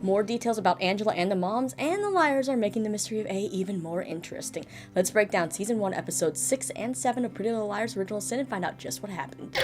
More details about Angela and the moms and the liars are making the mystery of A even more interesting. Let's break down Season 1, Episodes 6 and 7 of Pretty Little Liars Original Sin and find out just what happened.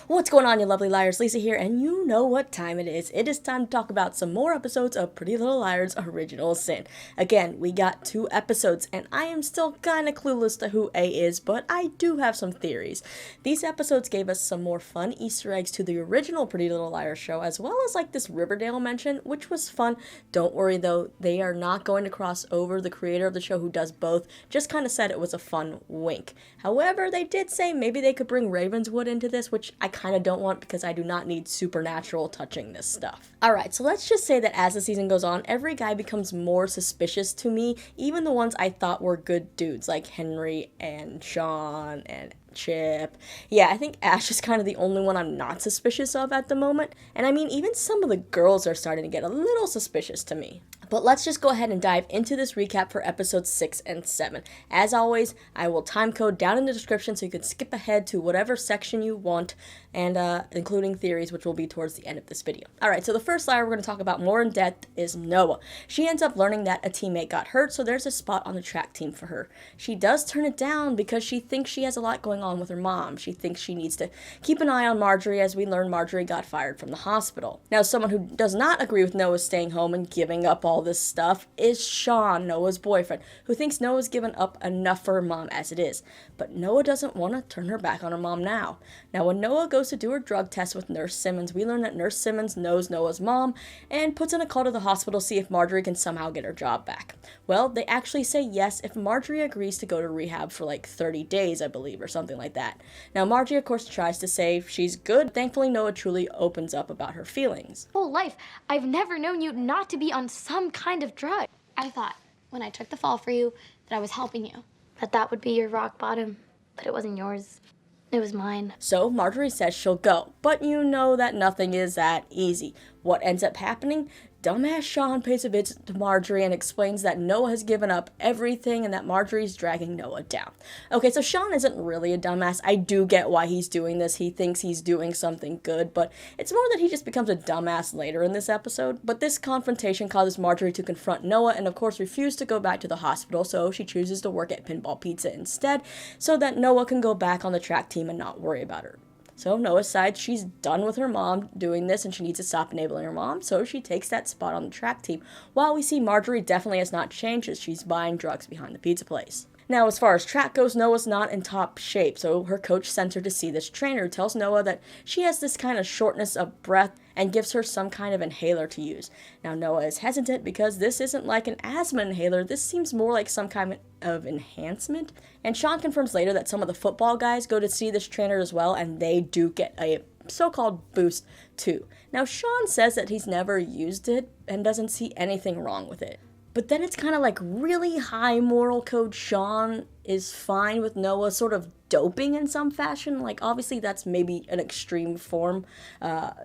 What's going on, you lovely liars? Lisa here, and you know what time it is. It is time to talk about some more episodes of Pretty Little Liars Original Sin. Again, we got 2 episodes, and I am still kind of clueless to who A is, but I do have some theories. These episodes gave us some more fun Easter eggs to the original Pretty Little Liars show, as well as like this Riverdale mention, which was fun. Don't worry though, they are not going to cross over. The creator of the show, who does both, just kind of said it was a fun wink. However, they did say maybe they could bring Ravenswood into this, which I kind of don't want because I do not need supernatural touching this stuff. Alright, so let's just say that as the season goes on, every guy becomes more suspicious to me, even the ones I thought were good dudes, like Henry and Sean and Chip. Yeah, I think Ash is kind of the only one I'm not suspicious of at the moment, and I mean, even some of the girls are starting to get a little suspicious to me. But let's just go ahead and dive into this recap for episodes 6 and 7. As always, I will timecode down in the description so you can skip ahead to whatever section you want, and including theories, which will be towards the end of this video. Alright, so the first liar we're going to talk about more in depth is Noah. She ends up learning that a teammate got hurt, so there's a spot on the track team for her. She does turn it down because she thinks she has a lot going on with her mom. She thinks she needs to keep an eye on Marjorie, as we learn Marjorie got fired from the hospital. Now, someone who does not agree with Noah staying home and giving up all this stuff is Sean, Noah's boyfriend, who thinks Noah's given up enough for her mom as it is. But Noah doesn't want to turn her back on her mom now. Now, when Noah goes to do her drug test with Nurse Simmons, we learn that Nurse Simmons knows Noah's mom and puts in a call to the hospital to see if Marjorie can somehow get her job back. Well, they actually say yes if Marjorie agrees to go to rehab for like 30 days, I believe, or something like that. Now, Marjorie, of course, tries to say she's good. Thankfully, Noah truly opens up about her feelings. Whole life, I've never known you not to be on some kind of drug. I thought, when I took the fall for you, that I was helping you. That would be your rock bottom. But it wasn't yours. It was mine. So Marjorie says she'll go, but you know that nothing is that easy. What ends up happening? Dumbass Sean pays a visit to Marjorie and explains that Noah has given up everything and that Marjorie's dragging Noah down. Okay, so Sean isn't really a dumbass. I do get why he's doing this. He thinks he's doing something good, but it's more that he just becomes a dumbass later in this episode. But this confrontation causes Marjorie to confront Noah and of course refuse to go back to the hospital, so she chooses to work at Pinball Pizza instead so that Noah can go back on the track team and not worry about her. So Noah decides she's done with her mom doing this and she needs to stop enabling her mom, so she takes that spot on the track team, while we see Marjorie definitely has not changed as she's buying drugs behind the pizza place. Now, as far as track goes, Noah's not in top shape, so her coach sends her to see this trainer who tells Noah that she has this kind of shortness of breath and gives her some kind of inhaler to use. Now, Noah is hesitant because this isn't like an asthma inhaler, this seems more like some kind of enhancement. And Sean confirms later that some of the football guys go to see this trainer as well, and they do get a so-called boost too. Now, Sean says that he's never used it and doesn't see anything wrong with it. But then it's kind of like really high moral code Sean is fine with Noah sort of doping in some fashion. Like, obviously that's maybe an extreme form,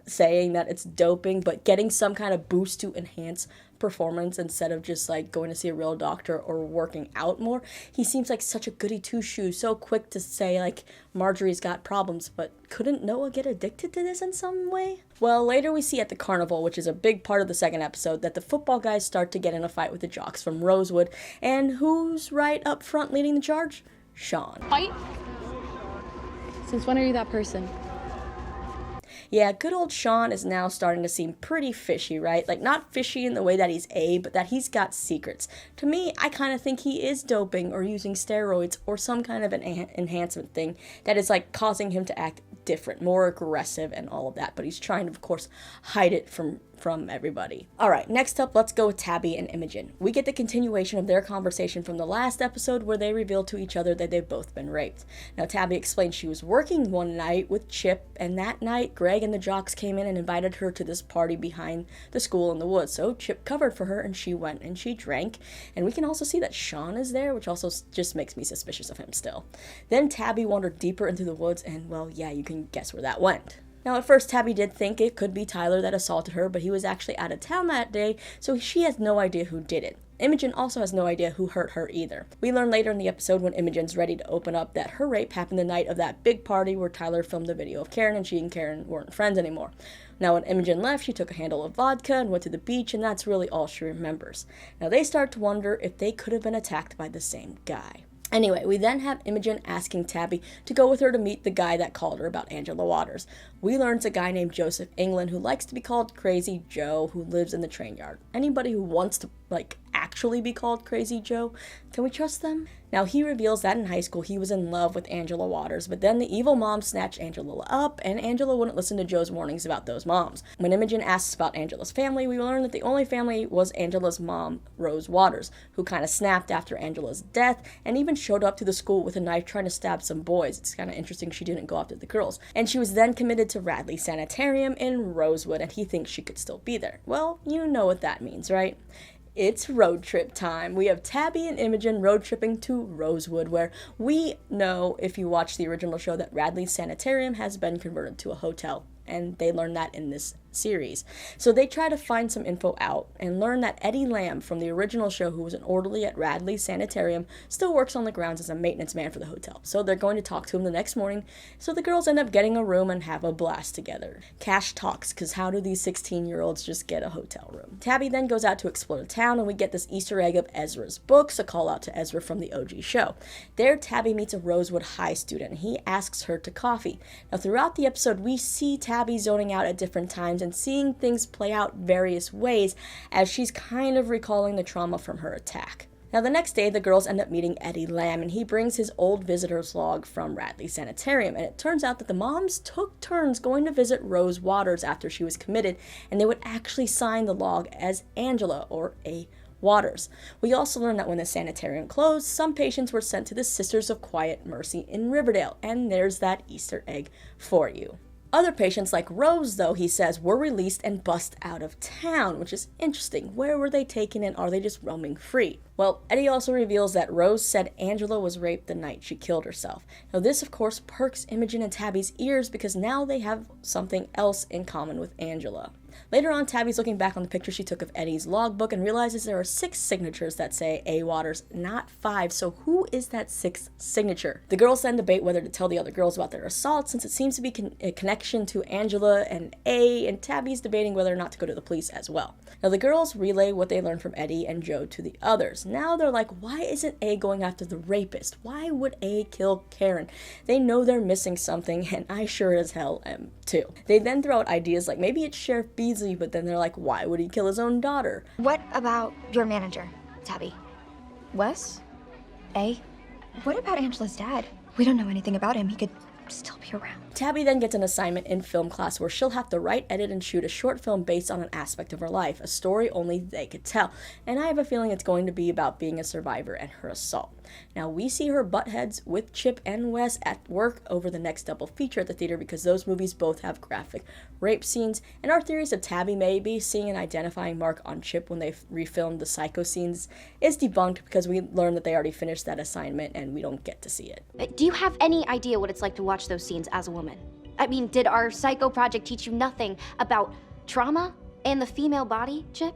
saying that it's doping, but getting some kind of boost to enhance performance instead of just like going to see a real doctor or working out more. He seems like such a goody two-shoes, so quick to say like Marjorie's got problems, but couldn't Noah get addicted to this in some way? Well, later we see at the carnival, which is a big part of the second episode, that the football guys start to get in a fight with the jocks from Rosewood, and who's right up front leading the charge? Sean. Fight? Since when are you that person? Yeah, good old Sean is now starting to seem pretty fishy, right? Like, not fishy in the way that he's A, but that he's got secrets. To me, I kind of think he is doping or using steroids or some kind of an enhancement thing that is, like, causing him to act different, more aggressive and all of that. But he's trying to, of course, hide it from everybody. Alright, next up, let's go with Tabby and Imogen. We get the continuation of their conversation from the last episode where they reveal to each other that they've both been raped. Now, Tabby explains she was working one night with Chip, and that night, Greg and the jocks came in and invited her to this party behind the school in the woods. So Chip covered for her and she went and she drank. And we can also see that Sean is there, which also just makes me suspicious of him still. Then Tabby wandered deeper into the woods and, well, yeah, you can guess where that went. Now, at first, Tabby did think it could be Tyler that assaulted her, but he was actually out of town that day, so she has no idea who did it. Imogen also has no idea who hurt her either. We learn later in the episode when Imogen's ready to open up that her rape happened the night of that big party where Tyler filmed the video of Karen and she and Karen weren't friends anymore. Now when Imogen left, she took a handle of vodka and went to the beach, and that's really all she remembers. Now they start to wonder if they could have been attacked by the same guy. Anyway, we then have Imogen asking Tabby to go with her to meet the guy that called her about Angela Waters. We learn it's a guy named Joseph England who likes to be called Crazy Joe, who lives in the train yard. Anybody who wants to, actually be called Crazy Joe, can we trust them? Now, he reveals that in high school he was in love with Angela Waters, but then the evil mom snatched Angela up, and Angela wouldn't listen to Joe's warnings about those moms. When Imogen asks about Angela's family, we learn that the only family was Angela's mom, Rose Waters, who kind of snapped after Angela's death, and even showed up to the school with a knife trying to stab some boys. It's kind of interesting she didn't go after the girls. And she was then committed to Radley Sanitarium in Rosewood, and he thinks she could still be there. Well, you know what that means, right? It's road trip time. We have Tabby and Imogen road tripping to Rosewood, where we know, if you watch the original show, that Radley's Sanitarium has been converted to a hotel. And they learn that in this series. So they try to find some info out and learn that Eddie Lamb from the original show, who was an orderly at Radley's Sanitarium, still works on the grounds as a maintenance man for the hotel. So they're going to talk to him the next morning. So the girls end up getting a room and have a blast together. Cash talks, because how do these 16-year-olds just get a hotel room? Tabby then goes out to explore the town, and we get this Easter egg of Ezra's books, a call out to Ezra from the OG show. There, Tabby meets a Rosewood High student, and he asks her to coffee. Now, throughout the episode, we see Tabby zoning out at different times and seeing things play out various ways as she's kind of recalling the trauma from her attack. Now the next day, the girls end up meeting Eddie Lamb, and he brings his old visitor's log from Radley Sanitarium, and it turns out that the moms took turns going to visit Rose Waters after she was committed, and they would actually sign the log as Angela, or A. Waters. We also learned that when the sanitarium closed, some patients were sent to the Sisters of Quiet Mercy in Riverdale, and there's that Easter egg for you. Other patients, like Rose, though, he says, were released and bussed out of town, which is interesting. Where were they taken, and are they just roaming free? Well, Eddie also reveals that Rose said Angela was raped the night she killed herself. Now this, of course, perks Imogen and Tabby's ears because now they have something else in common with Angela. Later on, Tabby's looking back on the picture she took of Eddie's logbook and realizes there are 6 signatures that say A. Waters, not 5, so who is that 6th signature? The girls then debate whether to tell the other girls about their assault, since it seems to be a connection to Angela and A, and Tabby's debating whether or not to go to the police as well. Now the girls relay what they learned from Eddie and Joe to the others. Now they're like, why isn't A going after the rapist? Why would A kill Karen? They know they're missing something, and I sure as hell am too. They then throw out ideas like maybe it's Sheriff Beasley, but then they're like, why would he kill his own daughter? What about your manager, Tabby? Wes? A? What about Angela's dad? We don't know anything about him. He could still be around. Tabby then gets an assignment in film class where she'll have to write, edit, and shoot a short film based on an aspect of her life, a story only they could tell. And I have a feeling it's going to be about being a survivor and her assault. Now, we see her butt heads with Chip and Wes at work over the next double feature at the theater because those movies both have graphic rape scenes, and our theories of Tabby maybe seeing an identifying mark on Chip when they refilmed the psycho scenes is debunked because we learned that they already finished that assignment and we don't get to see it. Do you have any idea what it's like to watch those scenes as a woman? I mean, did our psycho project teach you nothing about trauma and the female body, Chip?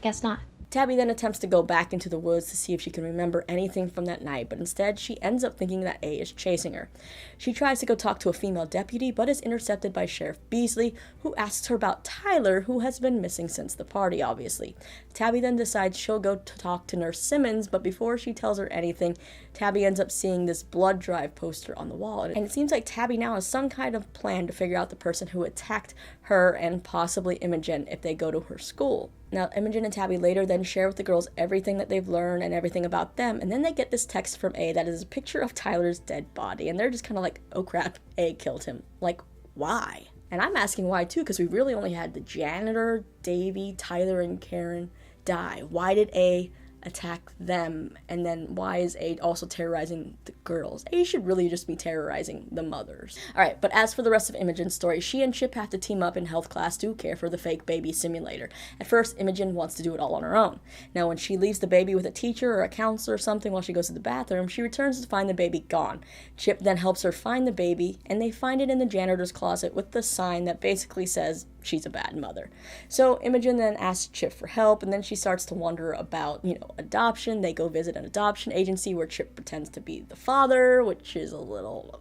Guess not. Tabby then attempts to go back into the woods to see if she can remember anything from that night, but instead she ends up thinking that A is chasing her. She tries to go talk to a female deputy, but is intercepted by Sheriff Beasley, who asks her about Tyler, who has been missing since the party, obviously. Tabby then decides she'll go to talk to Nurse Simmons, but before she tells her anything, Tabby ends up seeing this blood drive poster on the wall, and it seems like Tabby now has some kind of plan to figure out the person who attacked her and possibly Imogen if they go to her school. Now, Imogen and Tabby later then share with the girls everything that they've learned and everything about them, and then they get this text from A that is a picture of Tyler's dead body, and they're just kind of like, oh crap, A killed him. Like, why? And I'm asking why too, because we really only had the janitor, Davy, Tyler, and Karen die. Why did A attack them, and then why is A also terrorizing the girls? A should really just be terrorizing the mothers. Alright, but as for the rest of Imogen's story, she and Chip have to team up in health class to care for the fake baby simulator. At first, Imogen wants to do it all on her own. Now, when she leaves the baby with a teacher or a counselor or something while she goes to the bathroom, she returns to find the baby gone. Chip then helps her find the baby, and they find it in the janitor's closet with the sign that basically says she's a bad mother. So Imogen then asks Chip for help, and then she starts to wonder about, adoption. They go visit an adoption agency where Chip pretends to be the father, which is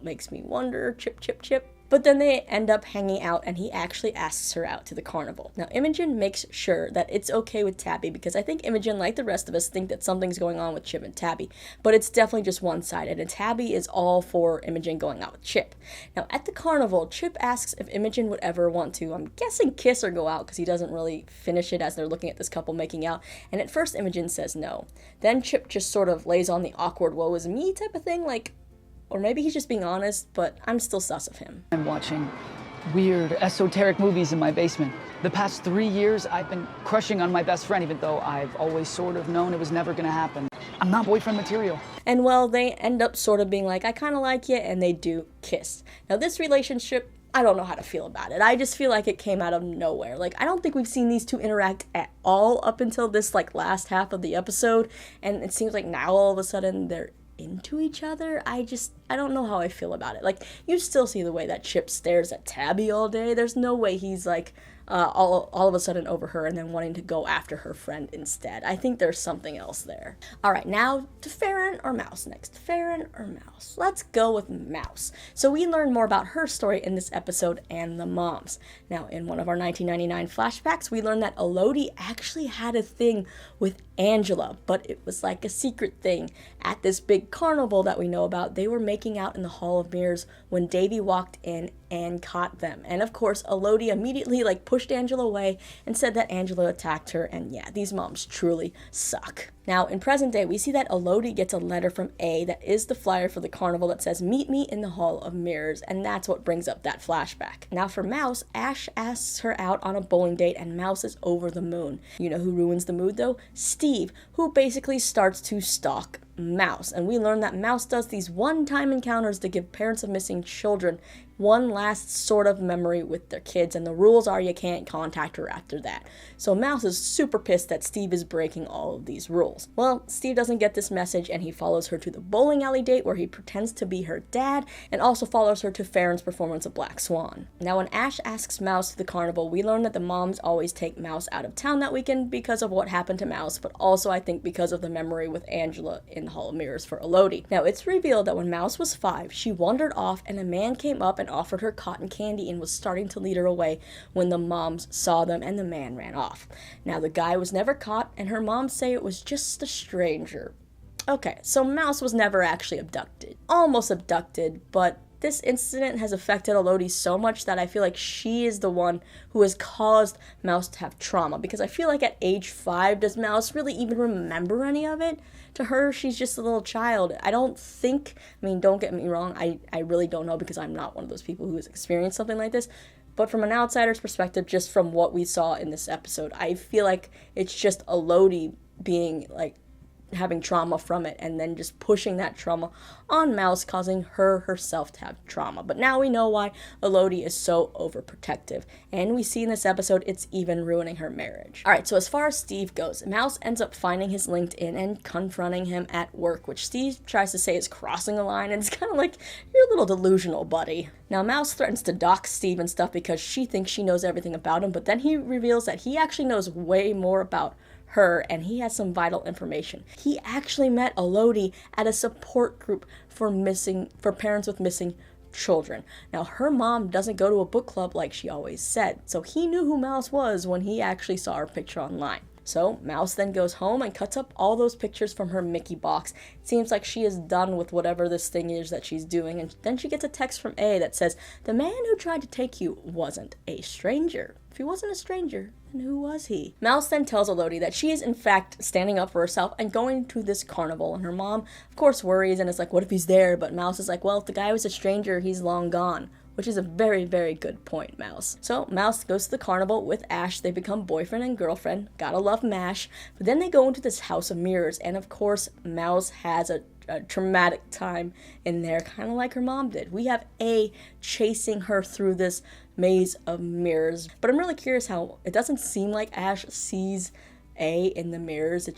makes me wonder, Chip. But then they end up hanging out, and he actually asks her out to the carnival. Now, Imogen makes sure that it's okay with Tabby, because I think Imogen, like the rest of us, think that something's going on with Chip and Tabby, but it's definitely just one-sided, and Tabby is all for Imogen going out with Chip. Now, at the carnival, Chip asks if Imogen would ever want to, I'm guessing, kiss or go out, because he doesn't really finish it as they're looking at this couple making out, and at first Imogen says no. Then Chip just sort of lays on the awkward woe is me type of thing, or maybe he's just being honest, but I'm still sus of him. I'm watching weird, esoteric movies in my basement. The past 3 years, I've been crushing on my best friend, even though I've always sort of known it was never gonna happen. I'm not boyfriend material. And well, they end up sort of being like, I kind of like you, and they do kiss. Now, this relationship, I don't know how to feel about it. I just feel like it came out of nowhere. I don't think we've seen these two interact at all up until this, last half of the episode, and it seems like now all of a sudden they're into each other. I don't know how I feel about it. You still see the way that Chip stares at Tabby all day. There's no way he's all of a sudden over her and then wanting to go after her friend instead. I think there's something else there. All right, now to Faran or Mouse next. Faran or Mouse? Let's go with Mouse. So we learn more about her story in this episode and the moms. Now, in one of our 1999 flashbacks, we learn that Elodie actually had a thing with Angela, but it was like a secret thing. At this big carnival that we know about, they were making out in the Hall of Mirrors when Davy walked in and caught them. And of course, Elodie immediately pushed Angela away and said that Angela attacked her, and yeah, these moms truly suck. Now, in present day, we see that Elodie gets a letter from A that is the flyer for the carnival that says, "Meet me in the Hall of Mirrors," and that's what brings up that flashback. Now for Mouse, Ash asks her out on a bowling date, and Mouse is over the moon. You know who ruins the mood though? Steve, who basically starts to stalk Mouse, and we learn that Mouse does these one-time encounters to give parents of missing children one last sort of memory with their kids, and the rules are you can't contact her after that. So Mouse is super pissed that Steve is breaking all of these rules. Well, Steve doesn't get this message, and he follows her to the bowling alley date where he pretends to be her dad, and also follows her to Faran's performance of Black Swan. Now when Ash asks Mouse to the carnival, we learn that the moms always take Mouse out of town that weekend because of what happened to Mouse, but also I think because of the memory with Angela in the Hall of Mirrors for Elodie. Now it's revealed that when Mouse was 5, she wandered off and a man came up and offered her cotton candy and was starting to lead her away when the moms saw them and the man ran off. Now the guy was never caught, and her moms say it was just a stranger. Okay, so Mouse was never actually abducted. Almost abducted, but this incident has affected Elodie so much that I feel like she is the one who has caused Mouse to have trauma, because I feel like at age 5, does Mouse really even remember any of it? To her, she's just a little child. Don't get me wrong, I really don't know, because I'm not one of those people who has experienced something like this, but from an outsider's perspective, just from what we saw in this episode, I feel like it's just Elodie being having trauma from it, and then just pushing that trauma on Mouse, causing her herself to have trauma. But now we know why Elodie is so overprotective, and we see in this episode it's even ruining her marriage. Alright, so as far as Steve goes, Mouse ends up finding his LinkedIn and confronting him at work, which Steve tries to say is crossing a line, and it's kind of like, you're a little delusional, buddy. Now Mouse threatens to dox Steve and stuff because she thinks she knows everything about him, but then he reveals that he actually knows way more about her, and he has some vital information. He actually met Elodie at a support group for parents with missing children. Now her mom doesn't go to a book club like she always said, so he knew who Mouse was when he actually saw her picture online. So Mouse then goes home and cuts up all those pictures from her Mickey box. It seems like she is done with whatever this thing is that she's doing, and then she gets a text from A that says, "The man who tried to take you wasn't a stranger." If he wasn't a stranger, then who was he? Mouse then tells Elodie that she is in fact standing up for herself and going to this carnival, and her mom of course worries and is like, what if he's there? But Mouse is like, well, if the guy was a stranger, he's long gone. Which is a very, very good point, Mouse. So Mouse goes to the carnival with Ash. They become boyfriend and girlfriend. Gotta love MASH. But then they go into this house of mirrors, and of course Mouse has a traumatic time in there, kind of like her mom did. We have A chasing her through this maze of mirrors, but I'm really curious how it doesn't seem like Ash sees A in the mirrors. He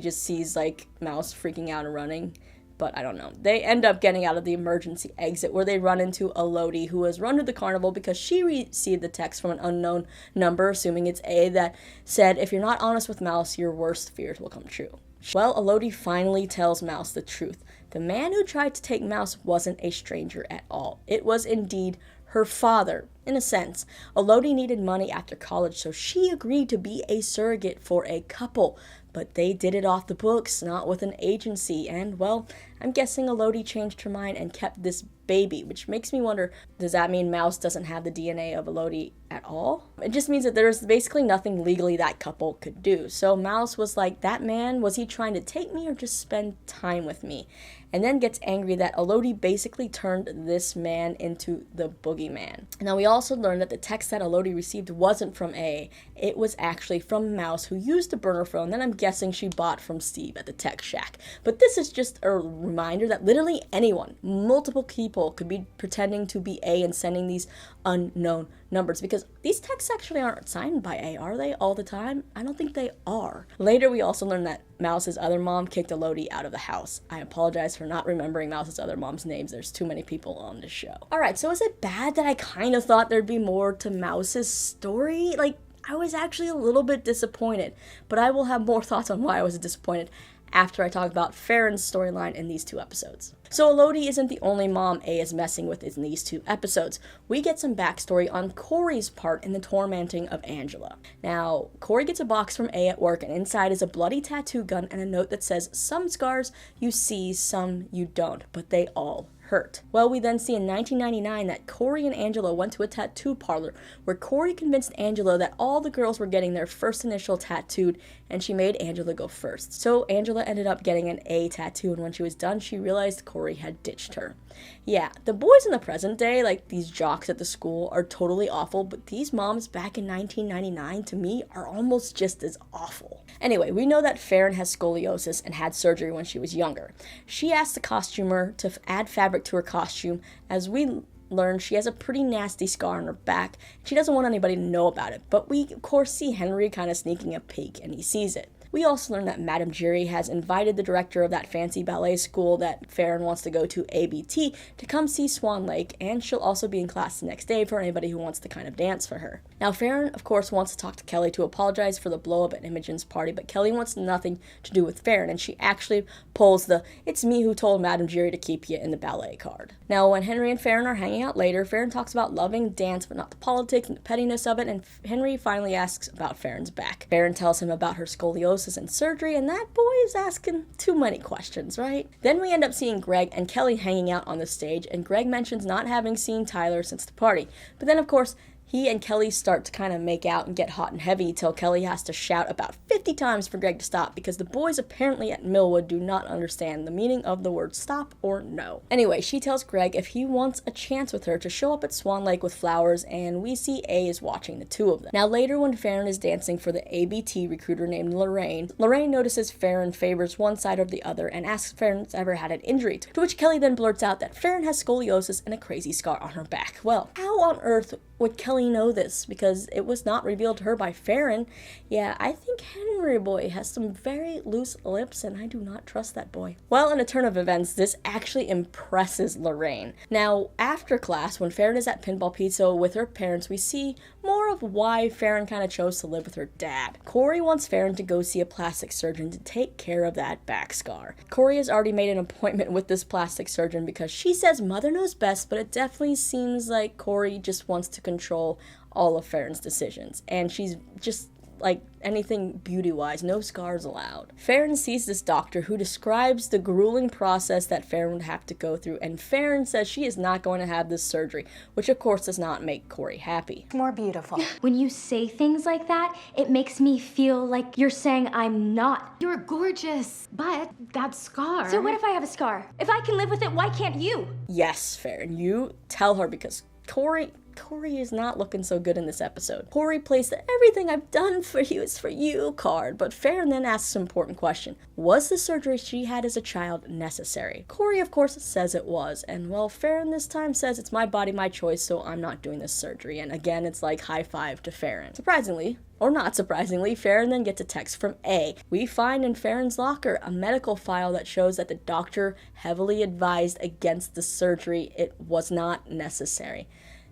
just sees like Mouse freaking out and running. but I don't know. They end up getting out of the emergency exit where they run into Elodie, who has run to the carnival because she received the text from an unknown number, assuming it's A, that said, if you're not honest with Mouse, your worst fears will come true. Well, Elodie finally tells Mouse the truth. The man who tried to take Mouse wasn't a stranger at all. It was indeed her father, in a sense. Elodie needed money after college, so she agreed to be a surrogate for a couple. But they did it off the books, not with an agency, and, well, I'm guessing Elodie changed her mind and kept this baby, which makes me wonder, does that mean Mouse doesn't have the DNA of Elodie at all? It just means that there's basically nothing legally that couple could do. So Mouse was like, that man, was he trying to take me or just spend time with me? And then gets angry that Elodie basically turned this man into the boogeyman. Now, we also learned that the text that Elodie received wasn't from A. It was actually from Mouse, who used a burner phone that I'm guessing she bought from Steve at the tech shack. But this is just a reminder that literally anyone, multiple people, could be pretending to be A and sending these unknown numbers, because these texts actually aren't signed by A, are they, all the time? I don't think they are. Later, we also learned that Mouse's other mom kicked Elodie out of the house. I apologize for not remembering Mouse's other mom's names. There's too many people on this show. Alright, so is it bad that I kind of thought there'd be more to Mouse's story? Like, I was actually a little bit disappointed, but I will have more thoughts on why I was disappointed after I talk about Faran's storyline in these 2 episodes. So Elodie isn't the only mom A is messing with in these 2 episodes. We get some backstory on Corey's part in the tormenting of Angela. Now, Corey gets a box from A at work, and inside is a bloody tattoo gun and a note that says, some scars you see, some you don't, but they all hurt. Well, we then see in 1999 that Corey and Angela went to a tattoo parlor where Corey convinced Angela that all the girls were getting their first initial tattooed, and she made Angela go first. So Angela ended up getting an A tattoo, and when she was done, she realized Corey had ditched her. Yeah, the boys in the present day, like these jocks at the school, are totally awful, but these moms back in 1999, to me, are almost just as awful. Anyway, we know that Faran has scoliosis and had surgery when she was younger. She asked the costumer to add fabric to her costume. As we learn, she has a pretty nasty scar on her back. She doesn't want anybody to know about it, but we of course see Henry kind of sneaking a peek, and he sees it. We also learn that Madame Giry has invited the director of that fancy ballet school that Faran wants to go to, ABT, to come see Swan Lake, and she'll also be in class the next day for anybody who wants to kind of dance for her. Now, Faran, of course, wants to talk to Kelly to apologize for the blow-up at Imogen's party, but Kelly wants nothing to do with Faran, and she actually pulls the "it's me who told Madame Giry to keep you in the ballet" card. Now, when Henry and Faran are hanging out later, Faran talks about loving dance, but not the politics and the pettiness of it, and Henry finally asks about Faran's back. Faran tells him about her scoliosis and surgery, and that boy is asking too many questions, right? Then we end up seeing Greg and Kelly hanging out on the stage, and Greg mentions not having seen Tyler since the party. But then, of course, he and Kelly start to kind of make out and get hot and heavy till Kelly has to shout about 50 times for Greg to stop, because the boys apparently at Millwood do not understand the meaning of the word stop or no. Anyway, she tells Greg if he wants a chance with her to show up at Swan Lake with flowers, and we see A is watching the 2 of them. Now later, when Faran is dancing for the ABT recruiter named Lorraine notices Faran favors one side or the other and asks if Faran's ever had an injury, to which Kelly then blurts out that Faran has scoliosis and a crazy scar on her back. Well, how on earth would Kelly know this? Because it was not revealed to her by Faran. Yeah, I think Henry boy has some very loose lips, and I do not trust that boy. Well, in a turn of events, this actually impresses Lorraine. Now, after class, when Faran is at Pinball Pizza with her parents, we see more of why Faran kind of chose to live with her dad. Corey wants Faran to go see a plastic surgeon to take care of that back scar. Corey has already made an appointment with this plastic surgeon because she says mother knows best, but it definitely seems like Corey just wants to control all of Faran's decisions, and she's just like anything beauty-wise, no scars allowed. Faran sees this doctor who describes the grueling process that Faran would have to go through, and Faran says she is not going to have this surgery, which of course does not make Corey happy. More beautiful. When you say things like that, it makes me feel like you're saying I'm not. You're gorgeous, but that scar. So what if I have a scar? If I can live with it, why can't you? Yes, Faran, you tell her, because Corey, Corey is not looking so good in this episode. Corey plays the "everything I've done for you is for you" card, but Faran then asks an important question. Was the surgery she had as a child necessary? Corey, of course, says it was, and well, Faran this time says it's my body, my choice, so I'm not doing this surgery, and again, it's like high five to Faran. Surprisingly, or not surprisingly, Faran then gets a text from A. We find in Faran's locker a medical file that shows that the doctor heavily advised against the surgery. It was not necessary.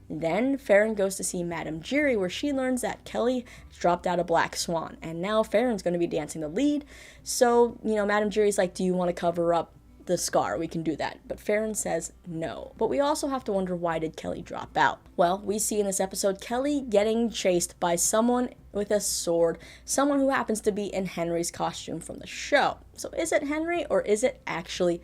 Then Faran goes to see Madame Giry, where she learns that Kelly dropped out of Black Swan, and now Faran's going to be dancing the lead. So, Madame Giry's like, do you want to cover up the scar? We can do that. But Faran says no. But we also have to wonder, why did Kelly drop out? Well, we see in this episode Kelly getting chased by someone with a sword, someone who happens to be in Henry's costume from the show. So is it Henry, or is it actually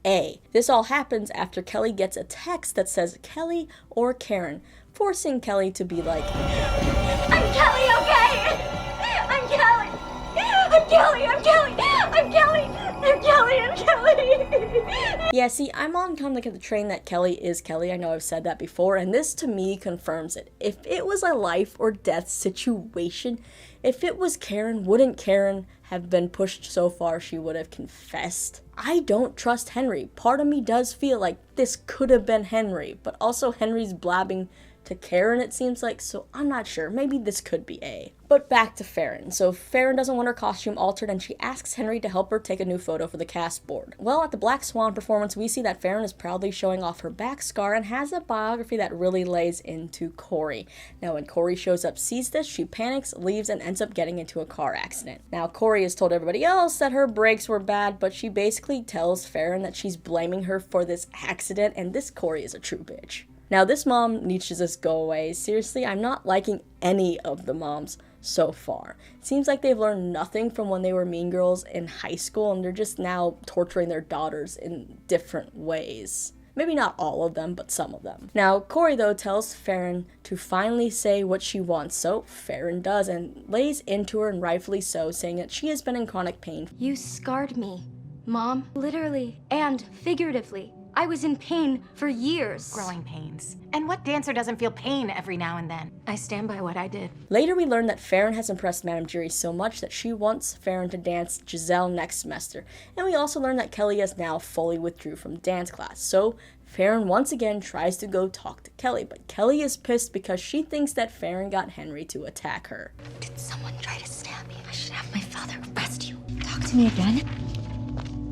A? This all happens after Kelly gets a text that says Kelly or Karen, forcing Kelly to be like, I'm Kelly, okay? I'm Kelly. I'm Kelly. I'm Kelly. I'm Kelly. I'm Kelly. I'm Kelly. Yeah, see, I'm on kind of like the train that Kelly is Kelly. I know I've said that before, and this to me confirms it. If it was a life or death situation, if it was Karen, wouldn't Karen have been pushed so far she would have confessed? I don't trust Henry. Part of me does feel like this could have been Henry, but also Henry's blabbing to Karen, it seems like, so I'm not sure. Maybe this could be A. But back to Faran. So Faran doesn't want her costume altered, and she asks Henry to help her take a new photo for the cast board. Well, at the Black Swan performance, we see that Faran is proudly showing off her back scar and has a biography that really lays into Corey. Now, when Corey shows up, sees this, she panics, leaves, and ends up getting into a car accident. Now, Corey has told everybody else that her brakes were bad, but she basically tells Faran that she's blaming her for this accident, and this Corey is a true bitch. Now, this mom needs to just go away. Seriously, I'm not liking any of the moms so far. It seems like they've learned nothing from when they were mean girls in high school, and they're just now torturing their daughters in different ways. Maybe not all of them, but some of them. Now, Corey, though, tells Faran to finally say what she wants, so Faran does, and lays into her, and rightfully so, saying that she has been in chronic pain. You scarred me, Mom. Literally and figuratively. I was in pain for years. Growing pains. And what dancer doesn't feel pain every now and then? I stand by what I did. Later, we learn that Faran has impressed Madame Giry so much that she wants Faran to dance Giselle next semester. And we also learn that Kelly has now fully withdrew from dance class. So Faran once again tries to go talk to Kelly, but Kelly is pissed because she thinks that Faran got Henry to attack her. Did someone try to stab me? I should have my father arrest you. Talk to me again?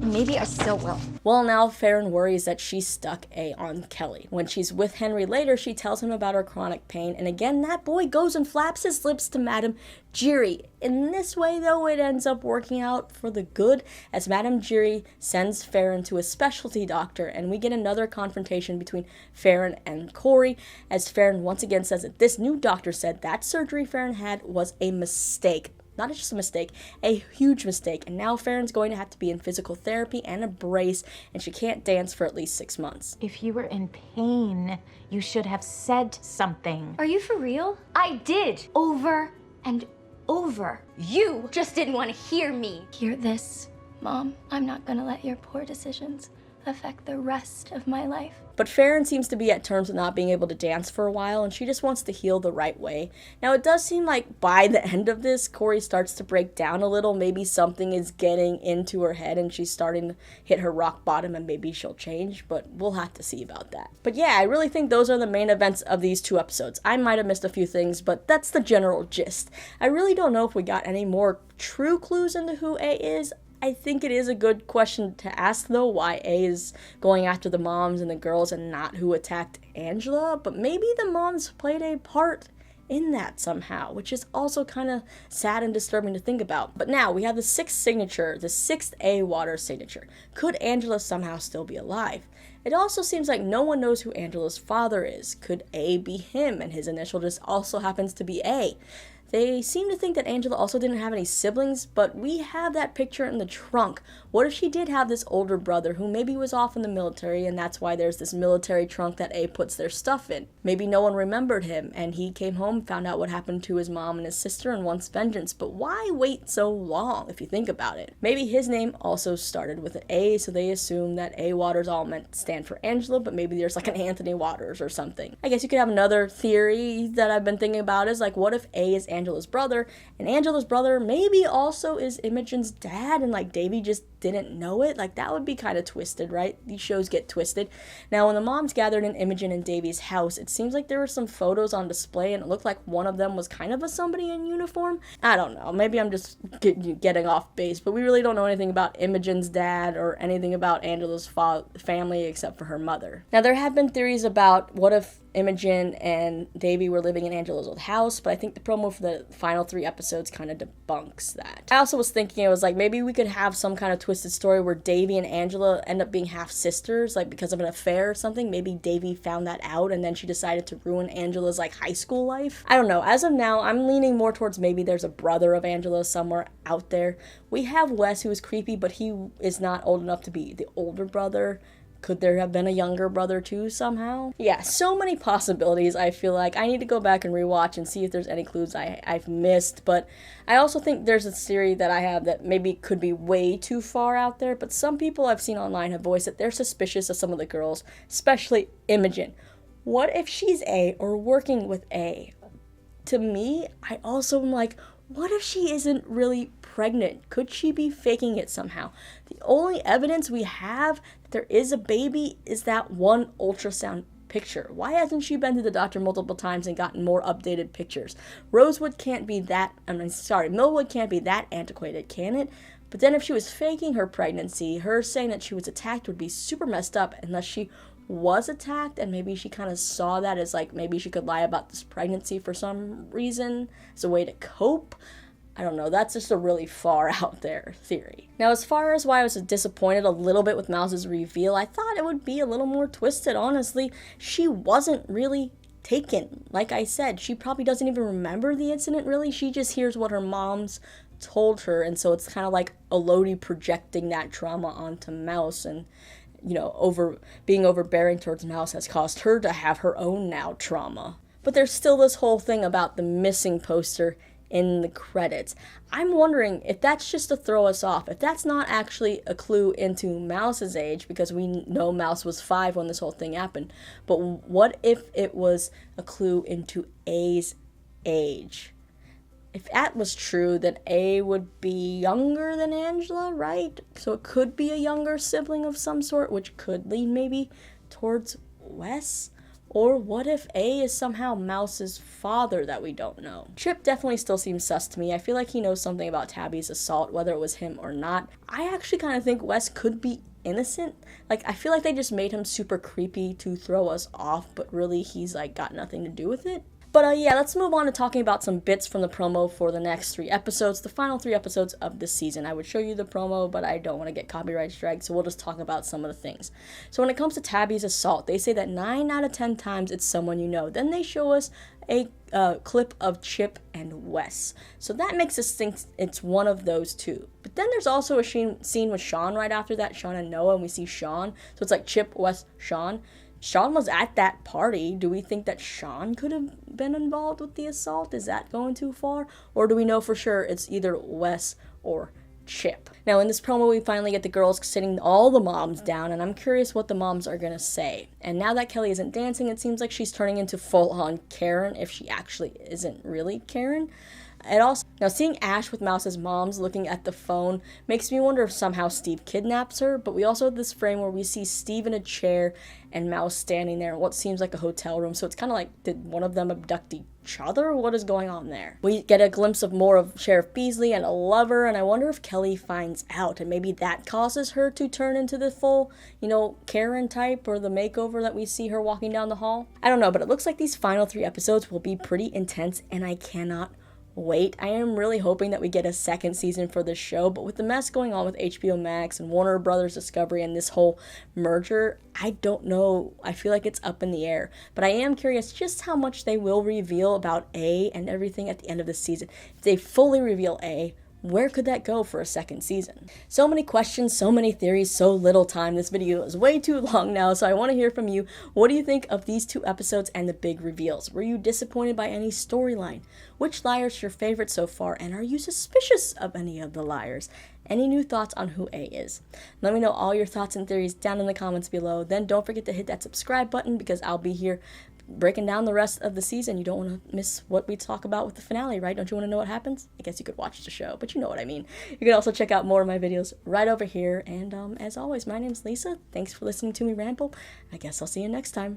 Maybe I still will. Well, now Faran worries that she's stuck A on Kelly. When she's with Henry later, she tells him about her chronic pain, and again, that boy goes and flaps his lips to Madame Giry. In this way, though, it ends up working out for the good, as Madame Giry sends Faran to a specialty doctor, and we get another confrontation between Faran and Corey, as Faran once again says that this new doctor said that surgery Faran had was a mistake. Not just a mistake, a huge mistake, and now Faran's going to have to be in physical therapy and a brace, and she can't dance for at least 6 months. If you were in pain, you should have said something. Are you for real? I did. Over and over. You just didn't want to hear me. Hear this, Mom. I'm not gonna let your poor decisions affect the rest of my life. But Faran seems to be at terms with not being able to dance for a while, and she just wants to heal the right way. Now, it does seem like by the end of this, Corey starts to break down a little. Maybe something is getting into her head, and she's starting to hit her rock bottom, and maybe she'll change, but we'll have to see about that. But yeah, I really think those are the main events of these 2 episodes. I might have missed a few things, but that's the general gist. I really don't know if we got any more true clues into who A is. I think it is a good question to ask, though, why A is going after the moms and the girls and not who attacked Angela, but maybe the moms played a part in that somehow, which is also kind of sad and disturbing to think about. But now we have the 6th signature, the 6th A water signature. Could Angela somehow still be alive? It also seems like no one knows who Angela's father is. Could A be him and his initial just also happens to be A? They seem to think that Angela also didn't have any siblings, but we have that picture in the trunk. What if she did have this older brother who maybe was off in the military, and that's why there's this military trunk that A puts their stuff in? Maybe no one remembered him, and he came home, found out what happened to his mom and his sister, and wants vengeance. But why wait so long, if you think about it? Maybe his name also started with an A, so they assume that A. Waters all meant to stand for Angela, but maybe there's like an Anthony Waters or something. I guess you could have another theory that I've been thinking about is like, what if A is Angela's brother, and Angela's brother maybe also is Imogen's dad, and like Davy just didn't know it? Like, that would be kind of twisted, right? These shows get twisted. Now, when the moms gathered in Imogen and Davy's house, it seems like there were some photos on display, and it looked like one of them was kind of somebody in uniform. I don't know. Maybe I'm just getting off base, but we really don't know anything about Imogen's dad or anything about Angela's family except for her mother. Now, there have been theories about what if Imogen and Davy were living in Angela's old house, but I think the promo for the final 3 episodes kind of debunks that. I also was thinking, I was like, maybe we could have some kind of twisted story where Davy and Angela end up being half sisters, like because of an affair or something. Maybe Davy found that out and then she decided to ruin Angela's like high school life. I don't know. As of now, I'm leaning more towards maybe there's a brother of Angela somewhere out there. We have Wes, who is creepy, but he is not old enough to be the older brother. Could there have been a younger brother too somehow? Yeah, so many possibilities. I feel like I need to go back and rewatch and see if there's any clues I've missed. But I also think there's a theory that I have that maybe could be way too far out there. But some people I've seen online have voiced that they're suspicious of some of the girls, especially Imogen. What if she's A or working with A? To me, I also am like, what if she isn't really pregnant? Could she be faking it somehow? The only evidence we have that there is a baby is that one ultrasound picture. Why hasn't she been to the doctor multiple times and gotten more updated pictures? Millwood can't be that antiquated, can it? But then if she was faking her pregnancy, her saying that she was attacked would be super messed up unless she was attacked, and maybe she kind of saw that as like maybe she could lie about this pregnancy for some reason as a way to cope. I don't know, that's just a really far out there theory. Now, as far as why I was disappointed a little bit with Mouse's reveal, I thought it would be a little more twisted, honestly. She wasn't really taken. Like I said, she probably doesn't even remember the incident really. She just hears what her moms told her, and so it's kind of like Elodie projecting that trauma onto Mouse, and being overbearing towards Mouse has caused her to have her own now trauma. But there's still this whole thing about the missing poster in the credits. I'm wondering if that's just to throw us off, if that's not actually a clue into Mouse's age, because we know Mouse was 5 when this whole thing happened. But what if it was a clue into A's age? If that was true, then A would be younger than Angela, right? So it could be a younger sibling of some sort, which could lean maybe towards Wes? Or what if A is somehow Mouse's father that we don't know? Chip definitely still seems sus to me. I feel like he knows something about Tabby's assault, whether it was him or not. I actually kind of think Wes could be innocent. Like, I feel like they just made him super creepy to throw us off, but really he's like got nothing to do with it. But yeah, let's move on to talking about some bits from the promo for the next 3 episodes, the final 3 episodes of this season. I would show you the promo, but I don't want to get copyright strike, so we'll just talk about some of the things. So when it comes to Tabby's assault, they say that 9 out of 10 times it's someone you know. Then they show us a clip of Chip and Wes. So that makes us think it's one of those two. But then there's also a scene with Sean right after that, Sean and Noah, and we see Sean. So it's like Chip, Wes, Sean. Sean was at that party. Do we think that Sean could have been involved with the assault? Is that going too far? Or do we know for sure it's either Wes or Chip? Now, in this promo, we finally get the girls sitting all the moms down, and I'm curious what the moms are going to say. And now that Kelly isn't dancing, it seems like she's turning into full-on Karen, if she actually isn't really Karen. Now, seeing Ash with Mouse's moms looking at the phone makes me wonder if somehow Steve kidnaps her, but we also have this frame where we see Steve in a chair and Mouse standing there in what seems like a hotel room, so it's kind of like, did one of them abduct each other? What is going on there? We get a glimpse of more of Sheriff Beasley and a lover, and I wonder if Kelly finds out, and maybe that causes her to turn into the full, Karen type, or the makeover that we see her walking down the hall. I don't know, but it looks like these final 3 episodes will be pretty intense, and I cannot wait. I am really hoping that we get a second season for this show, but with the mess going on with HBO Max and Warner Brothers Discovery and this whole merger, I don't know. I feel like it's up in the air, but I am curious just how much they will reveal about A and everything at the end of the season. If they fully reveal A, where could that go for a second season? So many questions, so many theories, so little time. This video is way too long now, so I want to hear from you. What do you think of these 2 episodes and the big reveals? Were you disappointed by any storyline? Which liar is your favorite so far, and are you suspicious of any of the liars? Any new thoughts on who A is? Let me know all your thoughts and theories down in the comments below. Then don't forget to hit that subscribe button because I'll be here breaking down the rest of the season. You don't want to miss what we talk about with the finale, right? Don't you want to know what happens? I guess you could watch the show, but you know what I mean. You can also check out more of my videos right over here. And as always, my name's Lisa. Thanks for listening to me ramble. I guess I'll see you next time.